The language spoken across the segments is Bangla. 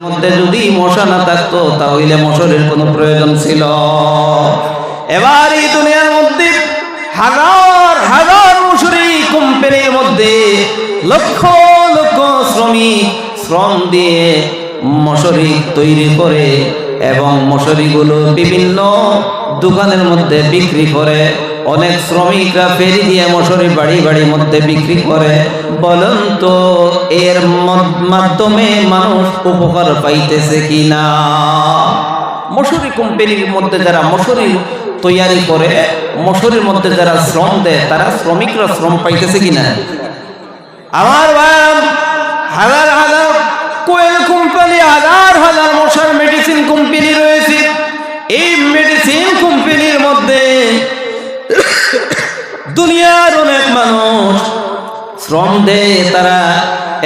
মধ্যে যদি মশা না থাকতো তাহলে মশারের কোনো প্রয়োজন ছিল? এবার এই দুনিয়ার মধ্যে হাজার হাজার মশারি কোম্পানির মধ্যে লক্ষ লক্ষ শ্রমিক শ্রম দিয়ে মশারি তৈরি করে এবং মশারিগুলো বিভিন্ন দোকানের মধ্যে বিক্রি করে। অনেক শ্রমিকরা ফেরি দিয়ে মশারি বাড়ি বাড়ির মধ্যে বিক্রি করে। বলেন তো এর মাধ্যমে মানুষ উপকার পাইতেছে কিনা? মশারি কোম্পানির মধ্যে যারা মশারি তৈরি করে, মশারির মধ্যে যারা শ্রম দেয়, তারা শ্রমিকরা শ্রম পাইতেছে কিনা? আমার হাজার হাজার কোয়েল কোম্পানি, হাজার হাজার মশার মেডিসিন কোম্পানি রয়েছে। এই মেডিসিন কোম্পানির মধ্যে দুনিয়ার অনেক মানুষ শ্রম দেয়, তারা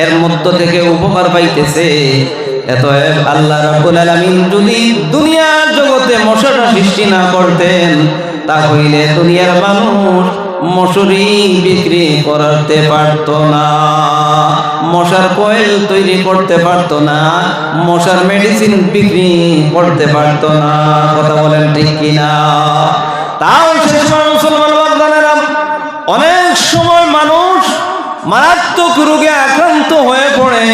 এর মধ্য থেকে উপকার পাইতেছে। এতএব আল্লাহ রাব্বুল আলামিন যদি দুনিয়ার জগতে মশাটা সৃষ্টি না করতেন তাহলে দুনিয়ার মানুষ মশারি বিক্রি করতে পারত না, মশার কয়েল তৈরি করতে পারত না, মশার মেডিসিন বিক্রি করতে পারত না। কথা বলেন ঠিক কিনা? তাও সে সময় মুসলমান বান্দারা অনেক সময় মানুষ মারাত্মক রোগে আক্রান্ত হয়ে পড়ে,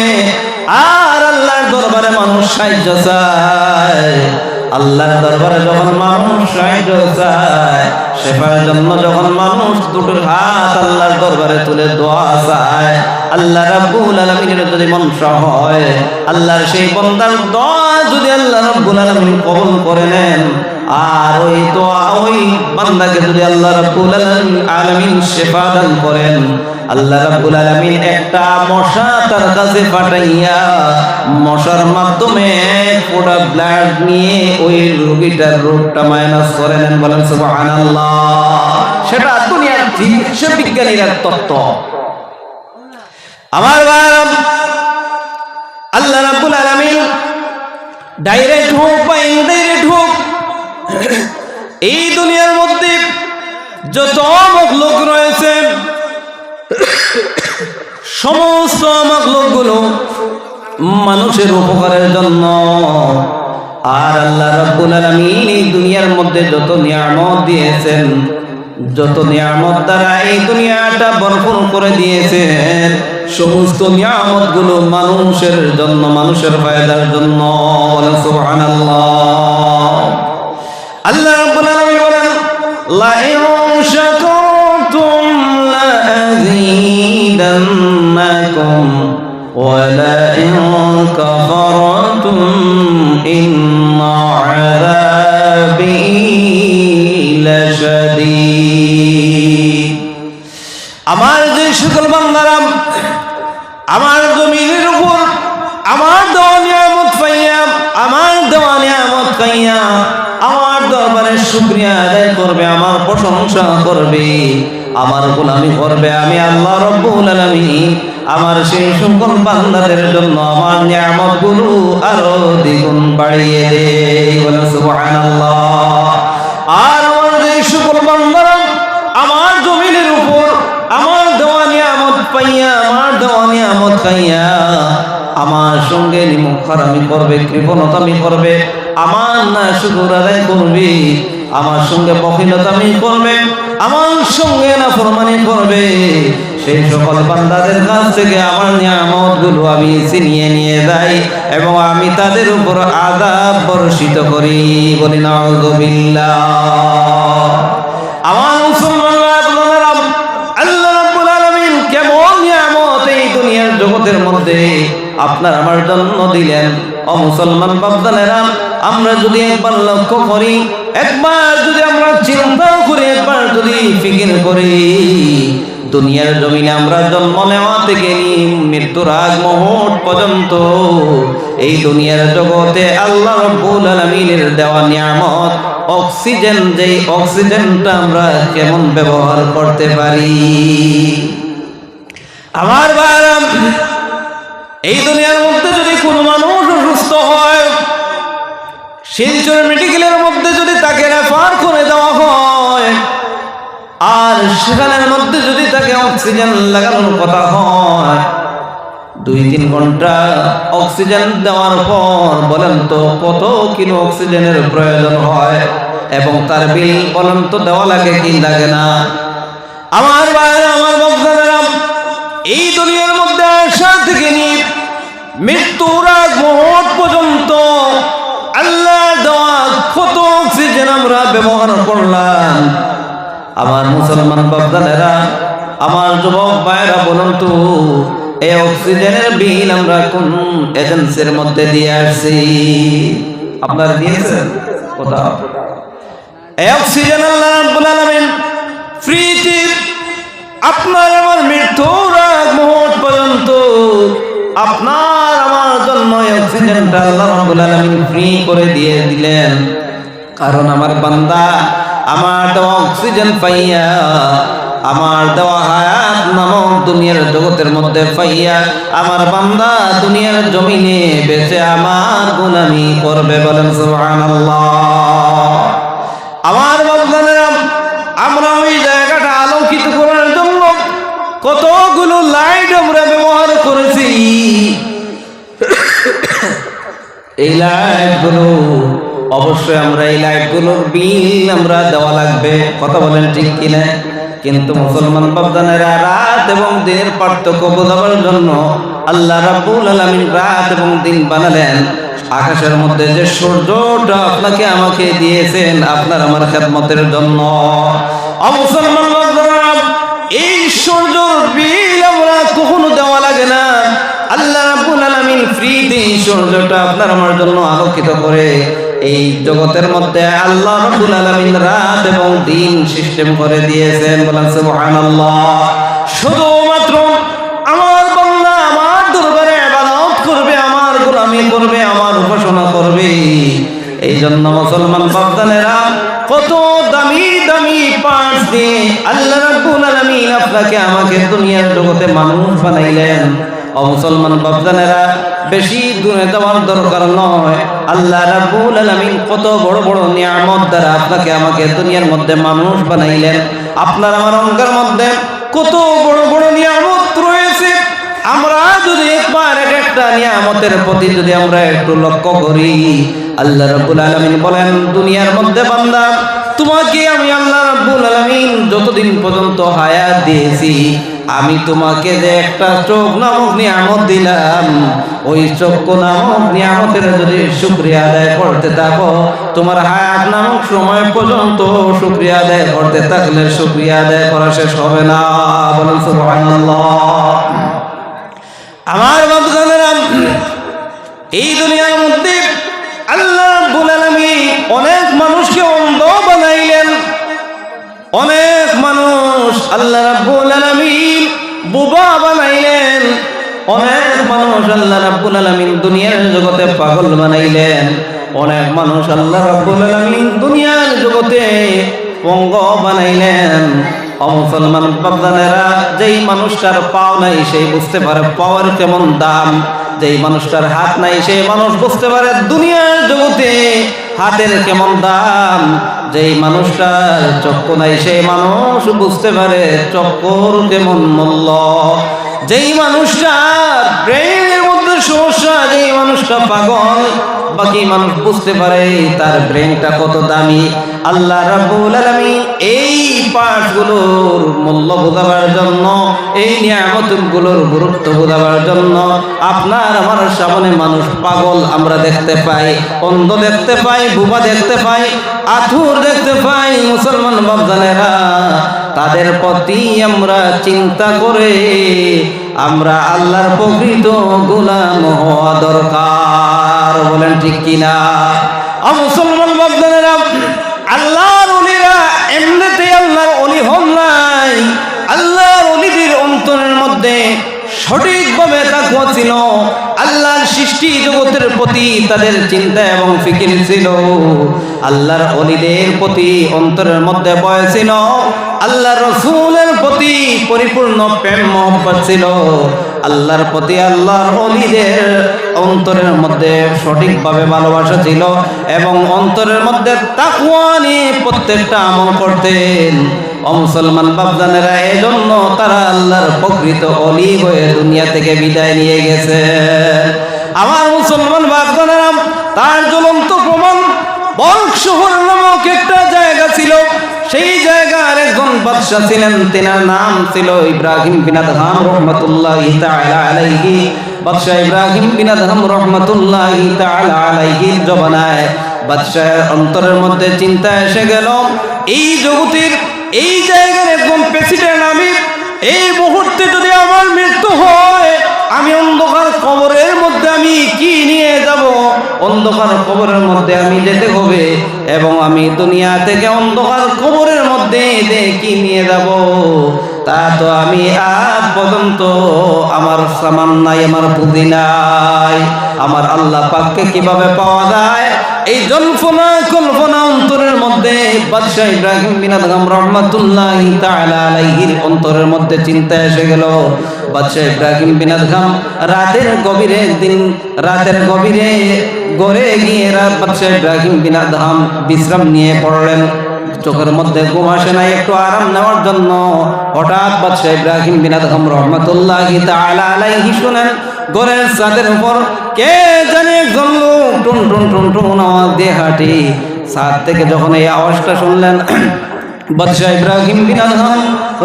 আর আল্লাহর দরবারে মানুষ সাহায্য চায়। আল্লাহর দরবারে যখন মানুষ সাহায্য চায়, শেফার জন্য যখন মানুষ দুটোর হাত আল্লাহর দরবারে তুলে দোয়া চায়, আল্লাহ রাব্বুল আলামিনের যদি মনসা হয়, আল্লাহর সেই বান্দার দোয়া যদি আল্লাহ রাব্বুল আলামিন কবুল করে নেন, আর ওই দোয়া ওই বান্দাকে যদি আল্লাহ রাব্বুল আলামিন শেফা দান করেন, আল্লাহ রাব্বুল আলামিন একটা মশা তার কাছে পাঠাইয়া মশার মাধ্যমে পুরো ব্লাড নিয়ে ওই রোগীটার রোগটা মাইনাস করে নেন। বলেন সুবহানাল্লাহ। সেটা দুনিয়ার চিকিৎসা বিজ্ঞানীরা তত্ত্ব। আমার ভাই, আল্লাহ রাব্বুল আলামিন ডাইরেক্ট হোক বা ইনডাইরেক্ট হোক, এই দুনিয়ার মধ্যে যত মখলুক রয়েছে সমস্ত মখলুকগুলো মানুষের উপকারের জন্য। আর আল্লাহ রাব্বুল আলামিন এই দুনিয়ার মধ্যে যত নিয়ামত দিয়েছেন, যত নিয়ামত দ্বারা এই দুনিয়াটা ভরপুর করে দিয়েছেন, সমস্ত নিয়ামতগুলো মানুষের জন্য, মানুষের ফায়দার জন্য। বলেন সুবহানাল্লাহ। আল্লাহ রাব্বুল আলামিন বলেন, লা ইন শাকারতুম লা আযীদান্নাকুম ওয়া লা ইন কাফারতুম ইন্না আযাবি লাশাদীদ। আমার যে সকল বান্দারা আমার জমিনের উপর আমার দেওয়া নিয়ামত পাইয়া, আমার দেওয়া নিয়ামত পাইয়া আমার দরবারে শুকরিয়া আদায় করবে, আমার প্রশংসা করবে, আমার গোলামি করবে, আমি আল্লাহ রাব্বুল আলামিন আমার সেই সকল বান্দাদের জন্য আমার নিয়ামতগুলো আরো দ্বিগুণ বাড়িয়ে দেই। বলেন সুবহানাল্লাহ। আর আমার যে সকল বান্দারা আমার জমিনের উপর আমার দেওয়া নিয়ামত পাইয়া, আমার দেওয়া নিয়ামত খাইয়া আমার সঙ্গে নিমুখারামি করবে, কৃপণতামি করবে, আমার না শুকর আদায় করবে, আমার সঙ্গে বখিলতামি করবে, আমার সঙ্গে না ফরমানি করবে, সেই সকল বান্দাদের কাছ থেকে আমার নিয়ামতগুলো আমি ছিনিয়ে নিয়ে যাই এবং আমি তাদের উপর আযাব বর্ষিত করি। বলি নাউযুবিল্লাহ। আমার মুসলমান বান্দারা, আল্লাহ রাব্বুল আলামিন কেমন নিয়ামত এই দুনিয়ার জগতের মধ্যে আপনার আমার জন্য দিলেন। ও মুসলমান বান্দারা, আমরা যদি একবার লক্ষ্য করি, একবার যদি আমরা চিন্তা করি, একবার যদি ফিকির করি, দুনিয়ার জমিনে আমরা জন্ম নেওয়া থেকে মৃত্যুর আগ মুহূর্ত পর্যন্ত এই দুনিয়ার জগতে আল্লাহ রাব্বুল আলামিনের দেওয়া নিয়ামত অক্সিজেন, যেই অক্সিজেনটা আমরা কেমন ব্যবহার করতে পারি। আমার ভাইরা, এই দুনিয়ার মধ্যে যদি কোনো মানুষ অসুস্থ হয়, শিলচর মেডিকেলের মধ্যে যদি তাকে রেফার করে দেওয়া হয়, আর সেখানের মধ্যে যদি তাকে অক্সিজেন লাগানোর কথা হয়, 2-3 ঘন্টা অক্সিজেন দেওয়ার পর বলেন তো কত কিলো অক্সিজেনের প্রয়োজন হয়, এবং তার বিল বলেন তো দেওয়া লাগে কি লাগে না? আমার ভাইরা, আমার বন্ধুরা, এই দুনিয়ার মধ্যে আসা থেকে নিয়ে মৃত্যুর আগ মুহূর্ত পর্যন্ত আল্লাহ দেওয়া কত অক্সিজেন আমরা ব্যবহার করলাম। আমার মুসলমান বাপদাদেরা, আমার যুবক ভাইরা, বলুন তো এই অক্সিজেনের বিল আমরা কোন এজেন্সির মধ্যে দিয়ে আসছি? আপনারা দিয়েছেন কোথাও? এই অক্সিজেন আল্লাহ রাব্বুল আলামিন ফ্রিতে আপনার আমার মৃত্যুর আগ মুহূর্ত পর্যন্ত আপনার আমার জন্য অক্সিজেনটা আল্লাহ রাব্বুল আলামিন ফ্রি করে দিয়ে দিলেন। কারণ আমার বান্দা আমার দেওয়া অক্সিজেন পাইয়া, আমার দেওয়া হায়াত নামক দুনিয়ার জগতের মধ্যে পাইয়া আমার বান্দা দুনিয়ার জমিনে বেঁচে আমার গোলামি করবে। বলেন সুবহানাল্লাহ। আমার বান্দারা, আমরা ওই জায়গাটা আলোকিত করার জন্য কতগুলো লাইট আমরা ব্যবহার করেছি। এই লাইটগুলো অবশ্যই আমরা এই লাইটগুলোর বিল আমরা দেওয়া লাগবে, কথা বলেন ঠিক কিনা? কিন্তু মুসলমান বাপদানেরা রাত এবং দিনের পার্থক্য বোঝাবার জন্য আল্লাহ রাব্বুল আলামিন রাত এবং দিন বানালেন। আকাশের মধ্যে যে সূর্যটা আপনাকে আমাকে দিয়েছেন আপনার আমার খেদমতের জন্য। মুসলমান বাপদানেরা, এই সূর্যের বিল আমরা কখনো দেওয়া লাগে না। আল্লাহ রাব্বুল আলামিন ফ্রিতে এই সূর্যটা আপনার আমার জন্য আলোকিত করে এই জগতের মধ্যে আল্লাহ রাব্বুল আলামিন রাত এবং দিন সিস্টেম করে দিয়েছেন। বলেন সুবহানাল্লাহ। শুধুমাত্র আমার বান্দা আমার দরবারে ইবাদত করবে, আমার গোলামি করবে, আমার উপাসনা করবে। এই জন্য মুসলমান বাপদানেরা কত দামি দামি পার্টস দিয়ে আল্লাহ রাব্বুল আলামিন আপনাকে আমাকে দুনিয়ার জগতে মানুষ বানাইলেন। মুসলমান বাপদানেরা, বেশি দূরে যাওয়ার দরকার নয়। আল্লাহ রাব্বুল আলামিন কত বড় বড় নিয়ামত দ্বারা আপনাকে আমাকে দুনিয়ার মধ্যে মানুষ বানাইলেন। আপনার আমার অঙ্গের মধ্যে কত বড় বড় নিয়ামত রয়েছে। আমরা যদি একবার এক একটা নিয়ামতের প্রতি যদি আমরা একটু লক্ষ্য করি, আল্লাহ রাব্বুল আলামিন বলেন, দুনিয়ার মধ্যে বান্দা তোমাকে আমি আল্লাহ রাব্বুল আলামিন যতদিন পর্যন্ত হায়াত দিয়েছি, আমি তোমাকে যে একটা চোখ নামক নিয়ামত দিলাম, ওই চক্ষু নামক নিয়ামতের যদি শুকরিয়া আদায় করতে থাকো, তোমার হায়াত নামক সময় পর্যন্ত শুকরিয়া আদায় করতে থাকলে শুকরিয়া আদায় করা শেষ হবে না। বলেন সুবহানাল্লাহ। আমার বান্দা, এই দুনিয়ার মধ্যে আল্লাহ রাব্বুল আলামিন অনেক মানুষকে অন্ধ বানাইলেন, অনেক মানুষ আল্লাহ রাব্বুল আলামিন বোবা বানাইলেন, অনেক মানুষ আল্লাহ রাব্বুল আলামিন দুনিয়ার জগতে পাগল বানাইলেন, অনেক মানুষ আল্লাহ রাব্বুল আলামিন দুনিয়ার জগতে পঙ্গ বানাইলেন। মুসলমান বাপদানেরা, যেই মানুষটার পাও নাই সেই বুঝতে পারে পাওয়ার কেমন দাম। যেই মানুষটার হাত নাই সেই মানুষ বুঝতে পারে দুনিয়ার জগতে হাতের কেমন দাম। যেই মানুষটার চক্ষু নাই সেই মানুষ বুঝতে পারে চক্ষুর কেমন মূল্য। যেই মানুষটার ব্রেনের মধ্যে সমস্যা, যেই মানুষটা পাগল, বাকি মানুষ বুঝতে পারে তার ব্রেনটা কত দামি। আল্লাহ রাব্বুল আলামিন এই পার্টগুলোর মূল্য বোঝাবার জন্য, এই নিয়ামতগুলোর গুরুত্ব বোঝাবার জন্য আপনার আমার সামনে মানুষ পাগল আমরা দেখতে পাই, অন্ধ দেখতে পাই, বোবা দেখতে পাই, আথুর দেখতে পাই। মুসলমান বাপজানেরা, তাদের প্রতি আমরা চিন্তা করে আমরা আল্লাহর প্রকৃত গোলাম হওয়া দরকার। বলেন ঠিক কিনা? মুসলমান বাপজানেরা, আল্লাহর ওলিরা এমনিতে আল্লাহর ওলি হন নাই। আল্লাহর ওলিদের অন্তরের মধ্যে সঠিকভাবে তাকওয়া ছিল, আল্লাহর সৃষ্টি জগতের প্রতি তাদের চিন্তা এবং ফিকির ছিল, আল্লাহর ওলিদের প্রতি অন্তরের মধ্যে ভয় ছিল, আল্লাহর রাসূলের প্রতি পরিপূর্ণ প্রেম মহব্বত ছিল, আল্লাহর প্রতি আল্লাহর ওলিদের অন্তরের মধ্যে সঠিকভাবে ভালোবাসা ছিল এবং অন্তরের মধ্যে তাকওয়া নিয়ে প্রত্যেকটা আমল করতেন। ও মুসলমান বাপজানেরা, এজন্য তারা আল্লাহর প্রকৃত অলি হয়ে দুনিয়া থেকে বিদায় নিয়ে গেছে। আমার মুসলমান বাপজানেরা, তার জ্বলন্ত প্রমাণ বলক শহর নামক একটা জায়গা ছিল। সেই জায়গার একজন বাদশা ছিলেন, তেনার নাম ছিল ইব্রাহিম বিন আদহাম রহমাতুল্লাহি তাআলা আলাইহি। বাদশা ইব্রাহিম বিন আদহাম রহমাতুল্লাহি তাআলা আলাইহির জবানায় বাদশার অন্তরের মধ্যে চিন্তা এসে গেল, এই জগতের এই জায়গার একজন প্রেসিডেন্ট আমি, এই মুহূর্তে যদি আমার মৃত্যু হয়, আমি অন্ধকার কবরের মধ্যে আমি কি নিয়ে যাব? অন্ধকার কবরের মধ্যে আমি যেতে হবে, এবং আমি দুনিয়া থেকে অন্ধকার কবরের মধ্যে কি নিয়ে যাব? তা তো আমি আজ পর্যন্ত আমার সামান নাই, আমার পুঁজি নাই। আমার আল্লাহ পাককে কিভাবে পাওয়া যায়? এই জল্পনা কল্পনা অন্তরের মধ্যে বাদশা ইব্রাহিম বিন আদহাম রহমাতুল্লাহি তাআলা আলাইহির অন্তরের মধ্যে চিন্তা এসে গেল। বাদশা ইব্রাহিম বিন আদহাম রাতের গভীরে, একদিন রাতের গভীরে গড়ে গিয়ে বাদশা ইব্রাহিম বিন আদহাম বিশ্রাম নিয়ে পড়লেন। চোখের মধ্যে ঘুম আসে নাই, একটু আরাম নেওয়ার জন্য হঠাৎ বাদশা ইব্রাহিম বিন আদহাম রহমাতুল্লাহি তাআলা আলাইহি শুনেন ঘরের ছাদের উপর কে জানে একজন লোক টুন টুন টুন টুন আওয়াজ দিয়ে হাঁটি। ছাদ থেকে যখন এই আওয়াজটা শুনলেন, বাদশা ইব্রাহিম বিন আদহাম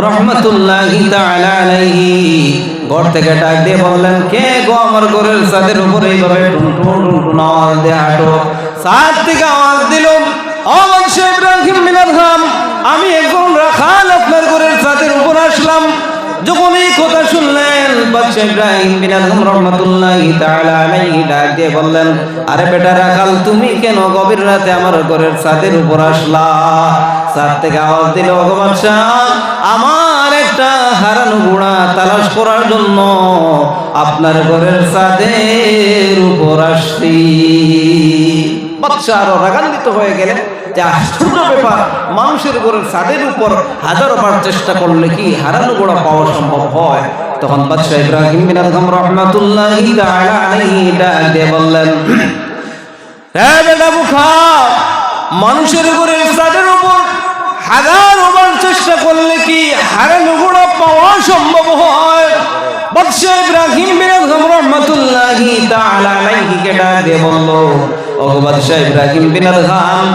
রহমাতুল্লাহি তাআলা আলাইহি ঘর থেকে ডাক দিয়ে বললেন, কে গো আমার ঘরের ছাদের উপর এইভাবে টুন টুন টুন টুন আওয়াজ দিয়ে হাঁটো? ছাদ থেকে আওয়াজ দিল, ও বাদশা ইব্রাহিম বিন আদহাম, আমি একজন রাখাল আপনার ঘরের ছাদের উপর আসলাম। যখন এই কথা শুনলেন, বাদশা ইব্রাহিম বিন আদহাম রহমাতুল্লাহি তাআলা আলাইহি ডাক দিয়ে বললেন, আরে বেটা রাখাল, তুমি কেন গভীর রাতে আমার ঘরের ছাদের উপর আসলা? ছাদ থেকে আওয়াজ দিল, ও বাদশা, আমার একটা হারানো ঘোড়া তালাশ করার জন্য আপনার ঘরের ছাদের উপর আসছি। বাদশা আরো রাগান্বিত হয়ে গেলেন যে আশ্চর্য ব্যাপার, মানুষের ঘরের ছাদের উপর হাজারো বার চেষ্টা করলে কি হারানো ঘোড়া পাওয়া সম্ভব হয়? তখন বাদশা ইব্রাহিম বিন আদহাম রহমাতুল্লাহি তাআলা আলাইহি ডাক দিয়ে বললেন, হে বেটা বুখা, মানুষের ঘরের ছাদের উপর হাজারো বার চেষ্টা করলে কি হারানো ঘোড়া পাওয়া সম্ভব হয়? বাদশা ইব্রাহিম বিন আদহাম রহমাতুল্লাহি তাআলা আলাইহি কে ডাক দিয়ে বলল, ও বাদশা ইব্রাহিম বিন আদহাম,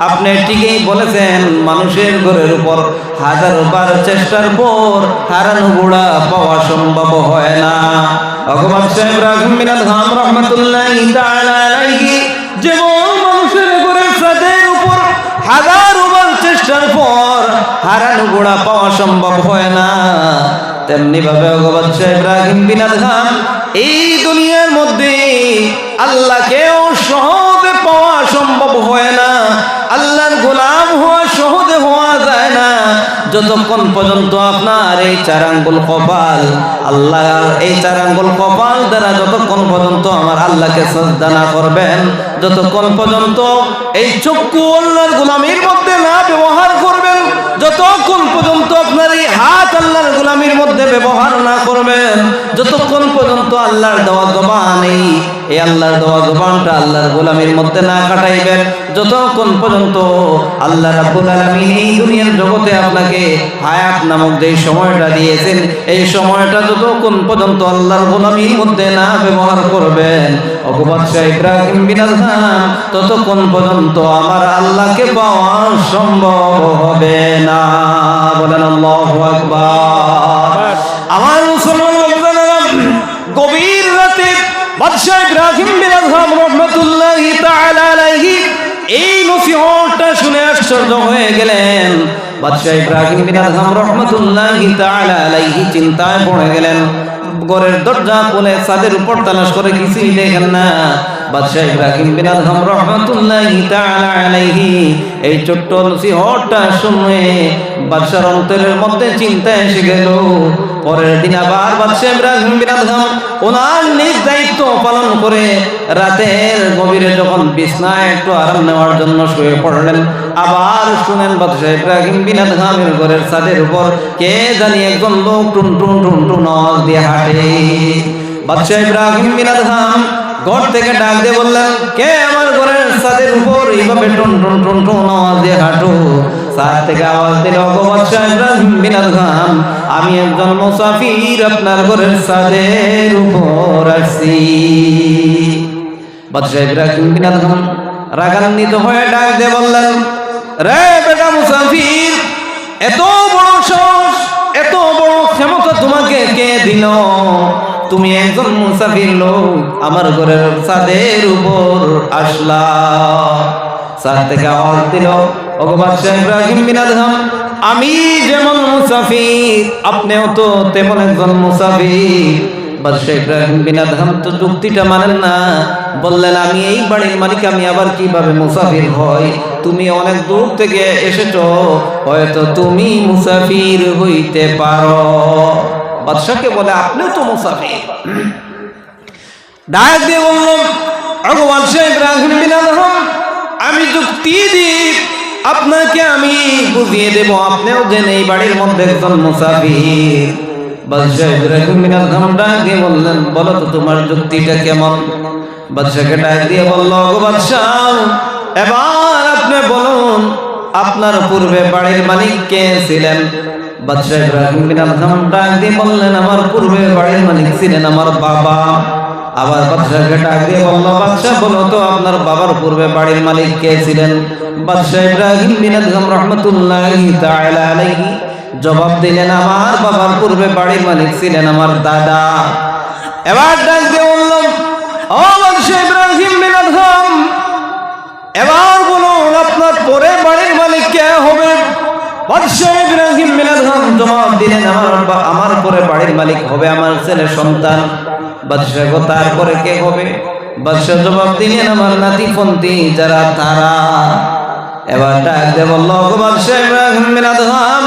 আপনি ঠিকই বলেছেন, মানুষের ঘরের উপর হাজারো বার চেষ্টার পর হারানো ঘোড়া পাওয়া সম্ভব হয় না। ও বাদশা ইব্রাহিম বিন আদহাম রহমাতুল্লাহি তাআলা আলাইহি যেমন মানুষের ঘরের ছাদের উপর হাজারো বার চেষ্টার পর হারানো ঘোড়া পাওয়া সম্ভব হয় না, তেমনি ভাবে বাদশা ইব্রাহিম বিন আদহাম এই দুনিয়ার মধ্যে আল্লাহকেও সহজে পাওয়া সম্ভব হয় না, আল্লাহর গোলাম হওয়া সহজে হওয়া যায় না, যতক্ষণ পর্যন্ত আপনার এই চার আঙ্গুল কপাল, আল্লাহর এই চার আঙ্গুল কপাল দ্বারা যতক্ষণ পর্যন্ত আমার আল্লাহকে সাজদা না করবেন, যতক্ষণ পর্যন্ত এই চক্ষু আল্লাহর গোলামির মধ্যে না ব্যবহার করবেন, যতক্ষণ পর্যন্ত আপনার এই হাত আল্লাহর গোলামির মধ্যে ব্যবহার না করবেন, যতক্ষণ পর্যন্ত আল্লাহর দেওয়া জবান এই আল্লাহর দেওয়া জবানটা আল্লাহর গোলামির মধ্যে না কাটাইবেন, যতক্ষণ পর্যন্ত আল্লাহ রাব্বুল আলামিন এই দুনিয়ার জগতে আপনাকে হায়াত নামক যে সময়টা দিয়েছেন, এই সময়টা যতক্ষণ পর্যন্ত আল্লাহর গোলামির মধ্যে না ব্যবহার করবেন, ও বাদশা ইব্রাহিম বিন আদহাম, ততক্ষণ পর্যন্ত আমার আল্লাহকে পাওয়া সম্ভব হবে না। বলেন আল্লাহু আকবার। আমার মুসলমান বান্দারা, গভীর রাতে বাদশা ইব্রাহিম বিন আদহাম রহমাতুল্লাহি তাআলা আলাইহি এই নসিহতটা শুনে আশ্চর্য হয়ে গেলেন। বাদশা ইব্রাহিম বিন আদহাম রহমাতুল্লাহি তাআলা আলাইহি চিন্তায় পড়ে গেলেন। ঘরের দরজা খুলে ছাদের উপর তালাশ করে কিছুই দেখেন না। বাদশা ইব্রাহিম বিন আদহাম রাহমাতুল্লাহি তাআলা আলাইহি এই ছোট্ট নসিহতটা শুনে বাদশার অন্তরের মধ্যে চিন্তা এসে গেল। পরের দিন আবার বাদশা ইব্রাহিম বিন আদহাম ওনার নিজ দায়িত্ব পালন করে রাতের গভীরে যখন বিছনায় একটু আরাম নেওয়ার জন্য শুয়ে পড়লেন, আবার শুনেন বাদশা ইব্রাহিম বিন আদহামের ঘরের ছাদের উপর কে জানি একজন লোক টুন টুন টুন টুন আওয়াজ দিয়ে হাঁটে। বাদশা ইব্রাহিম বিন আদহাম ঘর থেকে ডাক দিয়ে বললেন, কে আমার ঘরের ছাদের উপর এইভাবে টুন টুন টুন টুন আওয়াজ দিয়ে হাঁটো? সাদ থেকে আওয়াজ দিল, ওগো বাদশা ইব্রাহিম বিন আদহাম, আমি একজন মুসাফির আপনার ঘরের ছাদের উপর আসছি। বাদশা ইব্রাহিম বিন আদহাম রাগান্বিত হয়ে ডাক দিয়ে বললেন, রে বেটা মুসাফির, এত বড় সাহস, এত বড় ক্ষমতা তোমাকে কে দিল? তুমি একজন মুসাফির লোক আমার ঘরের ছাদের উপর আসলা। ছাদ থেকে আওয়াজ দিল, ওগো বাদশা ইব্রাহিম বিন আদহাম, আমি যেমন মুসাফির আপনিও তো তেমন একজন মুসাফির। বাদশা ইব্রাহিম বিন আদহাম তো যুক্তিটা মানেন না, বললেন, আমি এই বাড়ির মালিক, আমি আবার কিভাবে মুসাফির হই? তুমি অনেক দূর থেকে এসেছো, হয়তো তুমি মুসাফির হইতে পারো। বাদশাকে বলে, আপনিও তো মুসাফির। ডাক দিয়ে বললাম, ওগো বাদশা ইব্রাহিম বিন আদহাম, আমি যুক্তি দিই, আপনাকে আমি বুঝিয়ে দেব, আপনিও জেনে এই বাড়ির মধ্যে একজন মুসাফির। বাদশা ইব্রাহিম বিন আদহাম ডাক দিয়ে বললেন, বলো তো তোমার যুক্তিটা কেমন? বাদশাকে ডাক দিয়ে বলল, ওগো বাদশা, এবার আপনি বলুন, আপনার পূর্বে বাড়ির মালিক কে ছিলেন? বাদশা ইব্রাহিম বিন আদহাম ডাক দিয়ে বললেন, আমার পূর্বে বাড়ির মালিক ছিলেন আমার বাবা। আবার বাদশাকে ডাক দিয়ে বলল, বাদশা বলো তো আপনার বাবার পূর্বে বাড়ির মালিক কে ছিলেন? বাদশা ইব্রাহিম বিন আদহাম রাহমাতুল্লাহি তাআলা আলাইহি জবাব দিলেন, আমার বাবার পূর্বে বাড়ির মালিক ছিলেন আমার দাদা। এবার ডাক দিয়ে বলল, ও বাদশা ইব্রাহিম বিন আদহাম, এবার বলুন আপনার পরে বাড়ির মালিক কে হবে? বাদশা ইব্রাহিম বিন আদহাম জবাব দিলেন, আমার পরে বাড়ির মালিক হবে আমার ছেলে সন্তান। বাদশা গো, তারপরে কে হবে? বাদশা জবাব দিলেন, আমার নাতিপন্থী যারা তারা। এবার ডাক দিয়ে বলল, ওগো বাদশা ইব্রাহিম বিন আদহাম,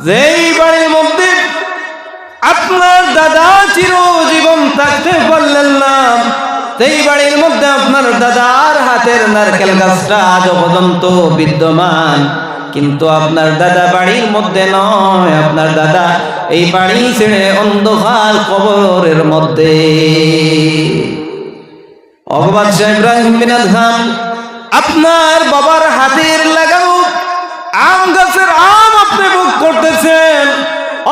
যেই বাড়ির মধ্যে আপনার দাদা চিরজীবন থাকতে পারলেন না, সেই বাড়ির মধ্যে আপনার দাদার হাতের নারকেল গাছটা আজ পর্যন্ত বিদ্যমান, কিন্তু আপনার দাদা বাড়ির মধ্যে নয়, আপনার দাদা এই বাড়ি ছেড়ে অন্ধকার কবরের মধ্যে। ওগো বাদশা ইব্রাহিম বিন আদহাম, আপনার বাবার হাতের লাগানো আম গাছের আম আপনি ভোগ করতেছেন।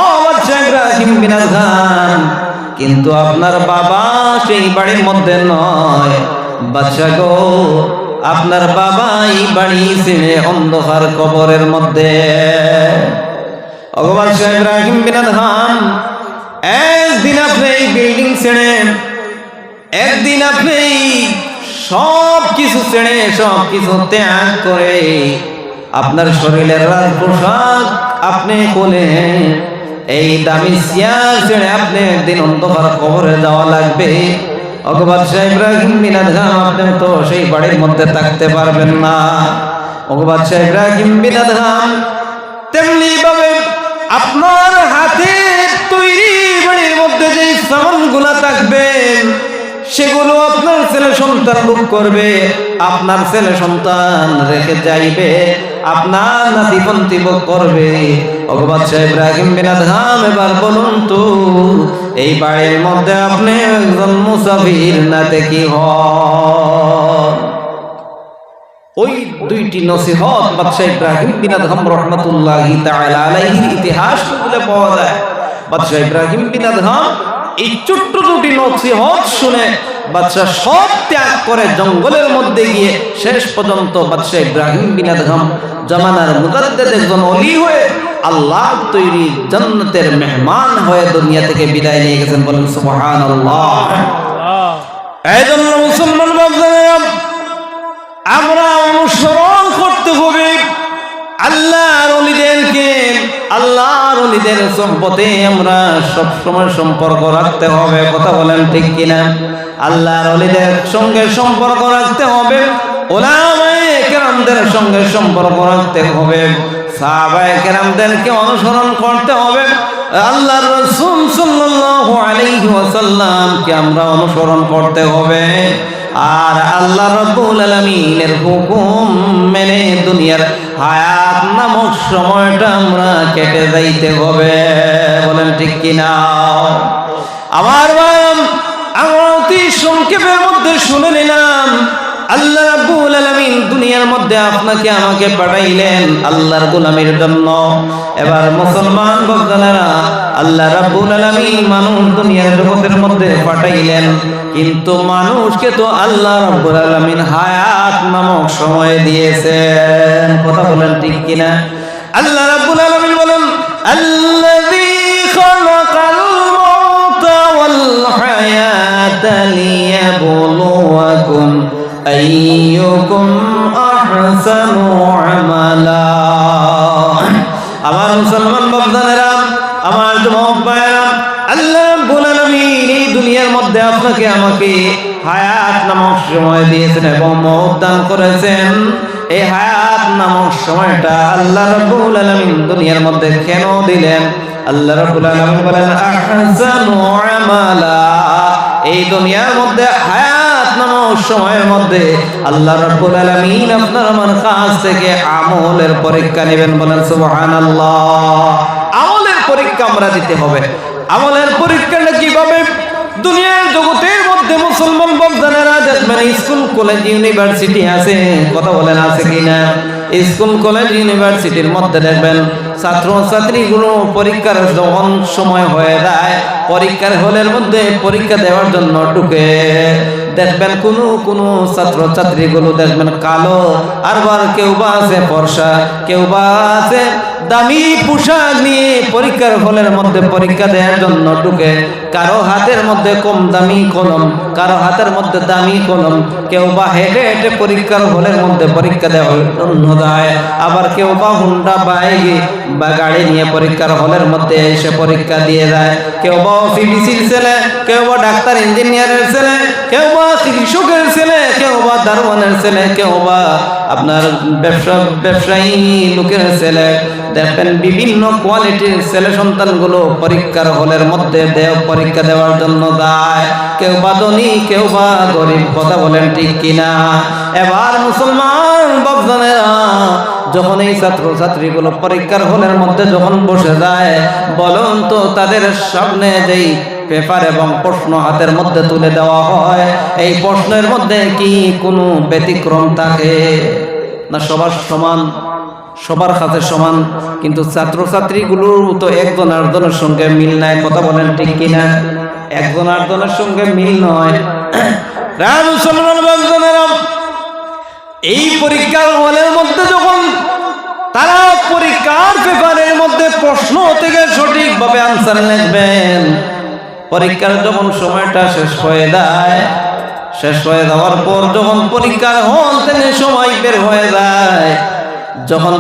ও বাদশা ইব্রাহিম বিন আদহাম, কিন্তু আপনার বাবা সেই বাড়ির মধ্যে নয়। বাদশা গো, আপনার বাবা এই বাড়ি ছেড়ে অন্ধকার কবরের মধ্যে। ওগো বাদশা ইব্রাহিম বিন আদহাম, একদিন আপনি এই বিল্ডিং ছেড়ে, একদিন আপনি সব কিছু ছেড়ে, সব কিছু ত্যাগ করে, আপনার শরীরের রাজ পোশাক আপনি কোলে, এই দামি চেয়ার ছেড়ে আপনি একদিন অন্ধকার কবরে যাওয়া লাগবে। ওগো বাদশা ইব্রাহিম বিন আদহাম, আপনি তো সেই বাড়ির মধ্যে থাকতে পারবেন না। ওগো বাদশা ইব্রাহিম বিন আদহাম, তেমনি ভাবে আপনার হাতে তৈরি বাড়ির মধ্যে যে সামানগুলা থাকবে, সেগুলো আপনার ছেলে সন্তান ভোগ করবে, আপনার ছেলে সন্তান রেখে যাইবে, আপনার নাতিপন্থী ভোগ করবে। ওগো বাদশা ইব্রাহিম বিন আদহাম, এবার বলুন তো, এই বাড়ির মধ্যে আপনি একজন মুসাফির নাতে কি হন? ওই দুইটি নসিহত বাদশা ইব্রাহিম বিন আদহাম রাহমাতুল্লাহি তাআলা আলাইহির ইতিহাস বলে পাওয়া যায়। বাদশা ইব্রাহিম বিন আদহাম এই ছোট্ট দুটি নসিহত শুনে বাদশা সব ত্যাগ করে জঙ্গলের মধ্যে গিয়ে শেষ পর্যন্ত বাদশা ইব্রাহিম বিন আদহাম জামানার মুজাদ্দিদ একজন ওলি হয়ে আল্লাহ তৈরি জান্নাতের মেহমান হয়ে দুনিয়া থেকে বিদায় নিয়ে গেছেন। বলেন সুবহানাল্লাহ। এই জন্য মুসলমান বাবা, আমরা অনুসরণ করতে হবে আল্লাহর ওলিদেরকে। আল্লাহর ওলিদের সম্পদে আমরা সবসময় সম্পর্ক রাখতে হবে। কথা বলেন ঠিক কিনা? আল্লাহর ওলিদের সঙ্গে সম্পর্ক রাখতে হবে, উলামায়ে কেরামদের সঙ্গে সম্পর্ক রাখতে হবে, সাহাবায়ে কেরামদেরকে অনুসরণ করতে হবে, আল্লাহর রাসূল সাল্লাল্লাহু আলাইহি ওয়াসাল্লামকে আমরা অনুসরণ করতে হবে। আর আল্লাহ রাব্বুল আলামিনের হুকুম মেনে দুনিয়ার হায়াত নামক সময়টা আমরা কেটে যাইতে হবে। বলেন ঠিক কিনা? আমার ভাই, আমরা অতি সংক্ষেপের মধ্যে শুনে নিলাম আল্লাহ রাব্বুল আলামিন দুনিয়ার মধ্যে আপনাকে আমাকে পাঠাইলেন আল্লাহর গোলামির জন্য। এবার মুসলমান বান্দারা, আল্লাহ রাব্বুল আলামিন মানুষ দুনিয়ার জগতের মধ্যে পাঠাইলেন, কিন্তু মানুষকে তো আল্লাহ রাব্বুল আলামিন হায়াত নামক সময় দিয়েছেন। কথা বলেন ঠিক কিনা? আল্লাহ রাব্বুল আলামিন বলেন, আল্লাযী খালাকাল মাউতা ওয়াল হায়াতা লিয়াবলুয়াকুম আইয়ুকুম আহসানু আমালা। আমার মুসলমান বান্দারা, আমার যুবক ভাইরা, আল্লাহ রাব্বুল আলামিন এই দুনিয়ার মধ্যে আপনাকে আমাকে হায়াত নামক সময় দিয়েছেন এবং মওত দান করেছেন। এই হায়াত নামক সময়টা আল্লাহ রাব্বুল আলামিন দুনিয়ার মধ্যে কেন দিলেন? আল্লাহ রাব্বুল আলামিন বলেন আহসানু আমালা। এই দুনিয়ার মধ্যে হায়াত নামক সময়ের মধ্যে আল্লাহ রাব্বুল আলামিন আপনার আমার কাছ থেকে আমলের পরীক্ষা নেবেন। বলেন সুবহানাল্লাহ। আমলের পরীক্ষা আমরা দিতে হবে। আমলের পরীক্ষাটা কিভাবে? দুনিয়ার জগতের মধ্যে মুসলমান বান্দারা দেখবেন স্কুল কলেজ ইউনিভার্সিটি আছে। কথা বলেন আছে কিনা? স্কুল কলেজ ইউনিভার্সিটির মধ্যে দেখবেন ছাত্র ছাত্রীগুলো পরীক্ষার যখন সময় হয়ে যায়, পরীক্ষার হলের মধ্যে পরীক্ষা দেওয়ার জন্য ঢুকে, দেখবেন কোনো ছাত্র ছাত্রীগুলো দেখবেন কালো, আরবার কেউ বা আছে ফর্সা, কেউ বা আছে দামি পোশাক নিয়ে পরীক্ষার হলের মধ্যে পরীক্ষা দেওয়ার জন্য ঢুকে। কারো হাতের মধ্যে কম দামি কলম, কারো হাতের মধ্যে দামি কলম, কেউ বা হেঁটে হেঁটে পরীক্ষার হলের মধ্যে পরীক্ষা দেওয়ার জন্য যায়। আবার কেউ বা হুন্ডা বাইক বা গাড়ি নিয়ে পরীক্ষার হলের মধ্যে এসে পরীক্ষা দিয়ে যায়। কেউ বা অফিসির ছেলে, কেউ বা ডাক্তার ইঞ্জিনিয়ারের ছেলে, কেউ বা কৃষকের ছেলে, কেউ বা দারোয়ানের ছেলে, কেউ বা আপনার ব্যবসায়ী লোকের ছেলে। দেখবেন বিভিন্ন কোয়ালিটির ছেলে সন্তানগুলো পরীক্ষার হলের মধ্যে পরীক্ষা দেওয়ার জন্য যায়। কেউ বা ধনী, কেউ বা গরিব। কথা বলেন ঠিক কিনা? এবার মুসলমান বাপজানেরা, যখন এই ছাত্র ছাত্রীগুলো পরীক্ষার হলের মধ্যে যখন বসে যায়, বলুন তো তাদের সামনে যেই পেপার এবং প্রশ্ন হাতের মধ্যে তুলে দেওয়া হয়, এই প্রশ্নের মধ্যে কি কোনো ব্যতিক্রম থাকে না? সবার সমান, সবার কাছে সমান। কিন্তু ছাত্র ছাত্রীগুলোর তো একজন আরেকজনের সঙ্গে মিল নাই। কথা বলেন ঠিক কিনা? একজন আরেকজনের সঙ্গে মিল নয়। এই পরীক্ষার হলের মধ্যে যখন তারা পরীক্ষার পেপারের মধ্যে প্রশ্ন থেকে সঠিকভাবে আনসার লিখবেন, পরীক্ষার যখন সময়টা শেষ হয়ে যায়, শেষ হয়ে যাওয়ার পর যখন পরীক্ষার হল থেকে সময় বের হয়ে যায়, যখন